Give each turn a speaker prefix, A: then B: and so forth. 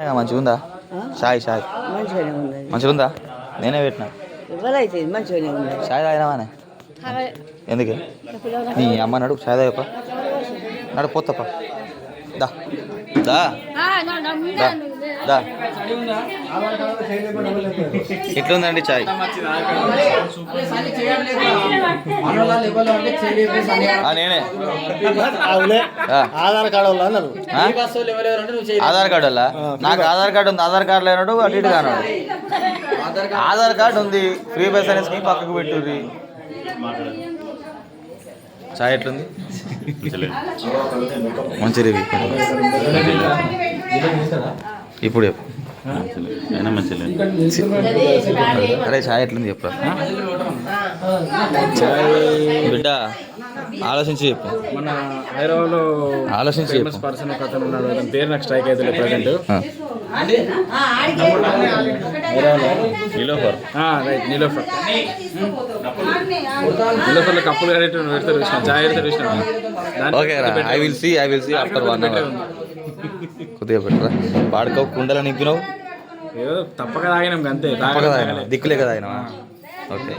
A: మంచిగా ఉందా? షాయ్ షాయ్
B: మంచిగానే ఉన్నది.
A: మంచిగా ఉందా? నేనే పెట్టినా.
B: ఎవరైతే మంచిగానే ఉన్నది.
A: షాయ్ తాగినావానే? ఎందుకే నీ అమ్మ నడుపు షాయ్ తాగప్ప, నడుపు పోతప్ప. దా దా దా దా. ఎట్లుందండి చాయ్? నేనే
C: ఆధార్ కార్డు వాళ్ళు అన్నారు.
A: ఆధార్ కార్డు వల్ల నాకు ఆధార్ కార్డు ఉంది. ఆధార్ కార్డు లేనాడు అటు ఇటు కానాడు. ఆధార్ కార్డు ఉంది, ఫ్రీ బస్ అనే స్కీమ్ పక్కకు పెట్టుర్రి. చాయ్ ఎట్లుంది? మంచి రివ్యూ ఇప్పుడు చెప్పు. అరే చాయ్ ఎట్లుంది చెప్పు బిడ్డ, ఆలోచించి చెప్పు.
C: మన హైదరాబాద్లో
A: ఆలోచించి
C: ఫేమస్ పర్సన్ ఒక అతను ఉన్నాడు, అతని పేరు నాకు స్ట్రైక్ అయితే ప్రజెంట్.
A: నీలోఫర్.
C: రైట్, నీలోఫర్. నీలోఫర్లో కప్పులు పెడతారు చూసిన, చాయ్ పెడతారు చూసిన.
A: ఓకే రా, I will see after 1 hour. కొద్దిగా పెట్టరా. వాడుకో కుండలో నింపినావు,
C: ఏదో తప్పక తాగినాం అంతే.
A: తప్పక తాగినా, దిక్కులే కదా తాగినావా? ఓకే.